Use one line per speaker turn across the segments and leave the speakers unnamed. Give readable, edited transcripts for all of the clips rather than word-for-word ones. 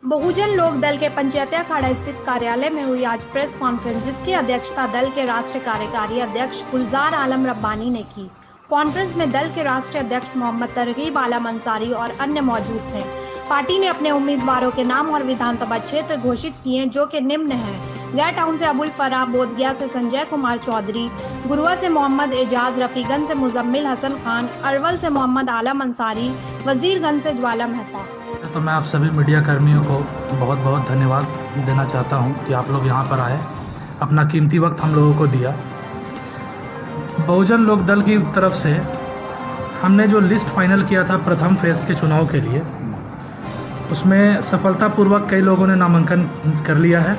बहुजन लोक दल के पंचायत अखाड़ा स्थित कार्यालय में हुई आज प्रेस कॉन्फ्रेंस, जिसकी अध्यक्षता दल के राष्ट्रीय कार्यकारी अध्यक्ष गुलजार आलम रब्बानी ने की। कॉन्फ्रेंस में दल के राष्ट्रीय अध्यक्ष मोहम्मद तरगीब आलम अंसारी और अन्य मौजूद थे। पार्टी ने अपने उम्मीदवारों के नाम और विधानसभा क्षेत्र घोषित किए, जो कि निम्न हैं: गया टाउन से अबुल फराह, बोधगया से संजय कुमार चौधरी, गुरुआ से मोहम्मद एजाज, रफीगंज से मुजम्मिल हसन खान, अरवल से मोहम्मद आलम अंसारी, वजीरगंज से ज्वाला मेहता।
तो मैं आप सभी मीडिया कर्मियों को बहुत बहुत धन्यवाद देना चाहता हूं कि आप लोग यहां पर आए, अपना कीमती वक्त हम लोगों को दिया। बहुजन लोक दल की तरफ से हमने जो लिस्ट फाइनल किया था प्रथम फेज़ के चुनाव के लिए, उसमें सफलतापूर्वक कई लोगों ने नामांकन कर लिया है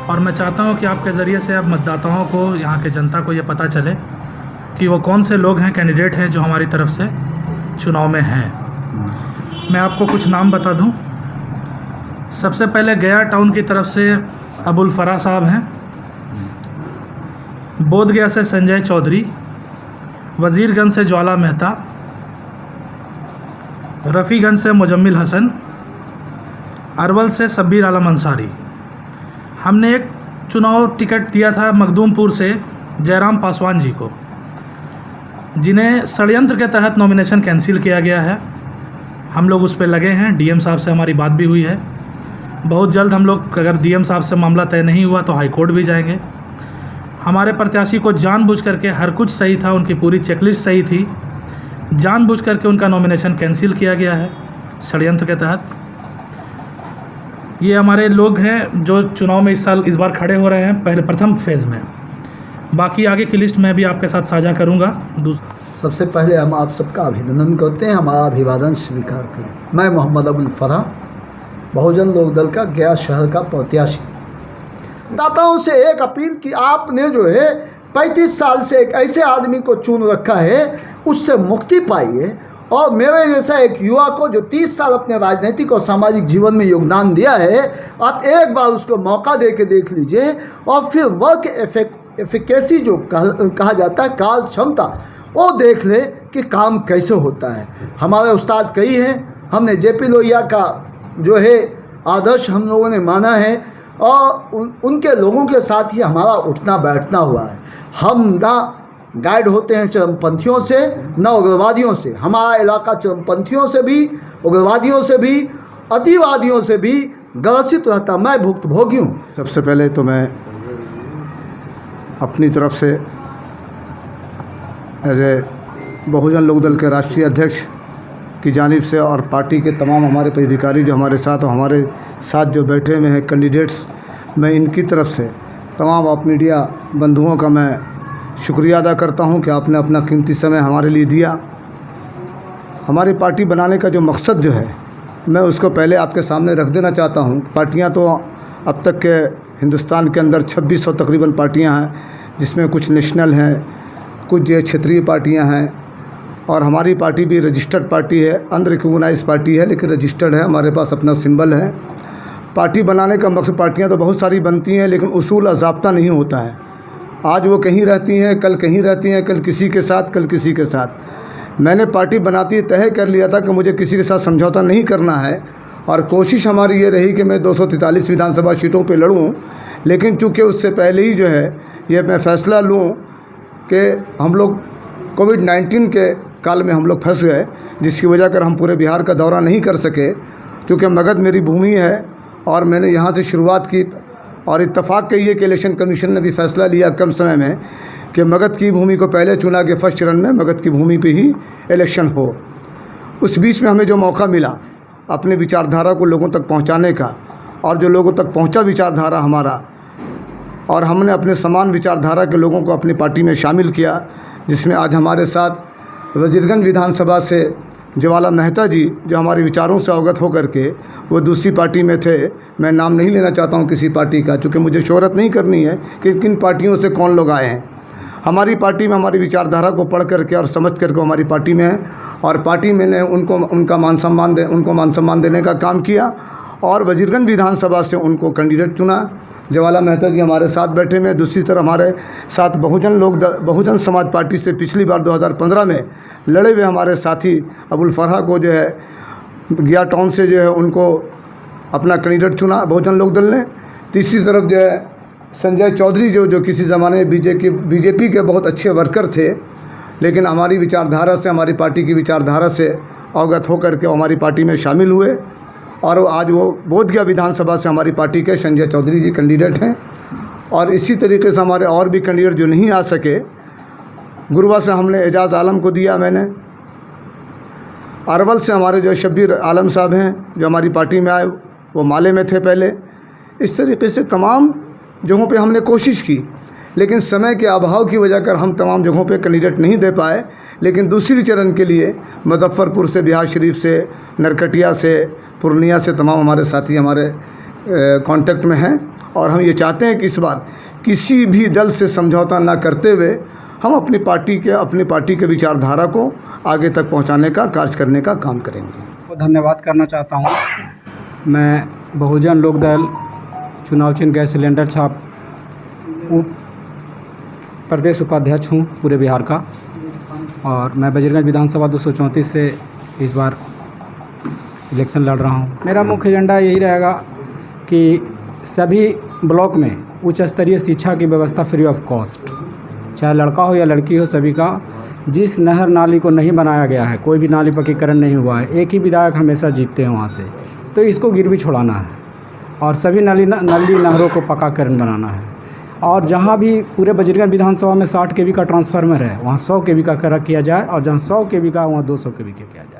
और मैं चाहता हूं कि आपके ज़रिए से अब मतदाताओं को, यहाँ के जनता को ये पता चले कि वो कौन से लोग हैं, कैंडिडेट हैं जो हमारी तरफ से चुनाव में हैं। मैं आपको कुछ नाम बता दूं। सबसे पहले गया टाउन की तरफ से अबुल फराह साहब हैं, बोधगया से संजय चौधरी, वजीरगंज से ज्वाला मेहता, रफ़ीगंज से मुजम्मिल हसन, अरवल से शब्बीर आलम अंसारी। हमने एक चुनाव टिकट दिया था मखदूमपुर से जयराम पासवान जी को, जिन्हें षड्यंत्र के तहत नॉमिनेशन कैंसिल किया गया है। हम लोग उस पर लगे हैं, डीएम साहब से हमारी बात भी हुई है। बहुत जल्द हम लोग, अगर डीएम साहब से मामला तय नहीं हुआ तो हाई कोर्ट भी जाएंगे। हमारे प्रत्याशी को जानबूझ करके, हर कुछ सही था, उनकी पूरी चेकलिस्ट सही थी, जानबूझ करके उनका नॉमिनेशन कैंसिल किया गया है षड्यंत्र के तहत। ये हमारे लोग हैं जो चुनाव में इस बार खड़े हो रहे हैं पहले प्रथम फेज़ में। बाकी आगे की लिस्ट मैं भी आपके साथ साझा करूंगा।
सबसे पहले हम आप सबका अभिनंदन करते हैं, हमारा अभिवादन स्वीकार करें। मैं मोहम्मद अबुल फराह, बहुजन लोक दल का गया शहर का प्रत्याशी। दाताओं से एक अपील कि आपने जो है 35 साल से एक ऐसे आदमी को चुन रखा है, उससे मुक्ति पाइए और मेरे जैसा एक युवा को जो 30 साल अपने राजनीतिक और सामाजिक जीवन में योगदान दिया है, आप एक बार उसको मौका दे के देख लीजिए और फिर वर्क एफिकेसी जो कहा जाता है, कार्य क्षमता, वो देख ले कि काम कैसे होता है। हमारे उस्ताद कई हैं, हमने जेपी लोहिया का जो है आदर्श हम लोगों ने माना है और उनके लोगों के साथ ही हमारा उठना बैठना हुआ है। हम ना गाइड होते हैं चरमपंथियों से, न उग्रवादियों से। हमारा इलाका चरमपंथियों से भी, उग्रवादियों से भी, अतिवादियों से भी ग्रसित रहता। मैं भुक्तभोगी हूँ।
सबसे पहले तो मैं अपनी तरफ से एज ए बहुजन लोक दल के राष्ट्रीय अध्यक्ष की जानिब से और पार्टी के तमाम हमारे पदाधिकारी जो हमारे साथ और हमारे साथ जो बैठे हुए हैं कैंडिडेट्स, मैं इनकी तरफ से तमाम आप मीडिया बंधुओं का मैं शुक्रिया अदा करता हूं कि आपने अपना कीमती समय हमारे लिए दिया। हमारी पार्टी बनाने का जो मकसद जो है, मैं उसको पहले आपके सामने रख देना चाहता हूं। पार्टियां तो अब तक के हिंदुस्तान के अंदर 2600 तकरीबन पार्टियां हैं, जिसमें कुछ नेशनल हैं, कुछ जो क्षेत्रीय पार्टियां हैं और हमारी पार्टी भी रजिस्टर्ड पार्टी है, अनरिकॉग्नाइज पार्टी है, लेकिन रजिस्टर्ड है। हमारे पास अपना सिंबल है। पार्टी बनाने का मकसद, पार्टियां तो बहुत सारी बनती हैं लेकिन उसूल और ज़ाब्ता नहीं होता है। आज वो कहीं रहती हैं, कल कहीं रहती हैं, कल किसी के साथ, कल किसी के साथ। मैंने पार्टी बनाती तय कर लिया था कि मुझे किसी के साथ समझौता नहीं करना है और कोशिश हमारी ये रही कि मैं 243 विधानसभा सीटों पे लड़ूं। लेकिन चूँकि उससे पहले ही जो है ये मैं फ़ैसला लूँ कि हम लोग कोविड-19 के काल में हम लोग फंस गए, जिसकी वजह कर हम पूरे बिहार का दौरा नहीं कर सके। क्योंकि मगध मेरी भूमि है और मैंने यहाँ से शुरुआत की और इत्तफाक के ये कि इलेक्शन कमीशन ने भी फैसला लिया कम समय में कि मगध की भूमि को पहले चुना कि फर्स्ट चरण में मगध की भूमि पे ही इलेक्शन हो। उस बीच में हमें जो मौका मिला अपने विचारधारा को लोगों तक पहुँचाने का, और जो लोगों तक पहुँचा विचारधारा हमारा, और हमने अपने समान विचारधारा के लोगों को अपनी पार्टी में शामिल किया, जिसमें आज हमारे साथ वजीरगंज विधानसभा से ज्वाला मेहता जी, जो हमारे विचारों से अवगत होकर के वो दूसरी पार्टी में थे। मैं नाम नहीं लेना चाहता हूँ किसी पार्टी का, क्योंकि मुझे शोहरत नहीं करनी है कि किन पार्टियों से कौन लोग आए हैं। हमारी पार्टी में हमारी विचारधारा को पढ़ करके और समझ करके हमारी पार्टी में है और पार्टी में ने उनको मान सम्मान देने का काम किया और वजीरगंज विधानसभा से उनको कैंडिडेट चुना। ज्वाला मेहता जी हमारे साथ बैठे में। दूसरी तरफ हमारे साथ बहुजन समाज पार्टी से पिछली बार 2015 में लड़े हुए हमारे साथी अबुल फराह को जो है गया टाउन से जो है उनको अपना कैंडिडेट चुना बहुजन लोक दल ने। तीसरी तरफ जो है संजय चौधरी जो किसी ज़माने में बीजेपी के बहुत अच्छे वर्कर थे, लेकिन हमारी विचारधारा से, हमारी पार्टी की विचारधारा से अवगत होकर के हमारी पार्टी में शामिल हुए और आज वो बोधगया विधानसभा से हमारी पार्टी के संजय चौधरी जी कैंडिडेट हैं। और इसी तरीके से हमारे और भी कैंडिडेट जो नहीं आ सके, गुरुवा से हमने एजाज़ आलम को दिया मैंने। अरवल से हमारे जो शब्बीर आलम साहब हैं जो हमारी पार्टी में आए, वो माले में थे पहले। इस तरीके से तमाम जगहों पे हमने कोशिश की, लेकिन समय के अभाव की वजह कर हम तमाम जगहों पे कैंडिडेट नहीं दे पाए। लेकिन दूसरी चरण के लिए मुजफ्फरपुर से, बिहार शरीफ से, नरकटिया से, पूर्णिया से तमाम हमारे साथी हमारे कांटेक्ट में हैं। और हम ये चाहते हैं कि इस बार किसी भी दल से समझौता ना करते हुए हम अपनी पार्टी के विचारधारा को आगे तक पहुंचाने का, कार्य करने का काम करेंगे।
धन्यवाद करना चाहता हूं। मैं बहुजन लोक दल चुनाव चिन्ह गैस सिलेंडर छाप प्रदेश उपाध्यक्ष हूं पूरे बिहार का, और मैं बजरगंज विधानसभा 234 से इस बार इलेक्शन लड़ रहा हूं। मेरा मुख्य एजेंडा यही रहेगा कि सभी ब्लॉक में उच्च स्तरीय शिक्षा की व्यवस्था फ्री ऑफ कॉस्ट, चाहे लड़का हो या लड़की हो, सभी का। जिस नहर नाली को नहीं बनाया गया है, कोई भी नाली पक्कीकरण नहीं हुआ है, एक ही विधायक हमेशा जीतते हैं वहाँ से, तो इसको गिरवी छोड़ाना है और सभी नाली नहरों को पक्काकरण बनाना है। और जहाँ भी पूरे बजरगंज विधानसभा में 60 kV का ट्रांसफार्मर है, वहाँ 100 kV का किया जाए, और जहाँ 100 kV का वहाँ 200 kV का किया जाए।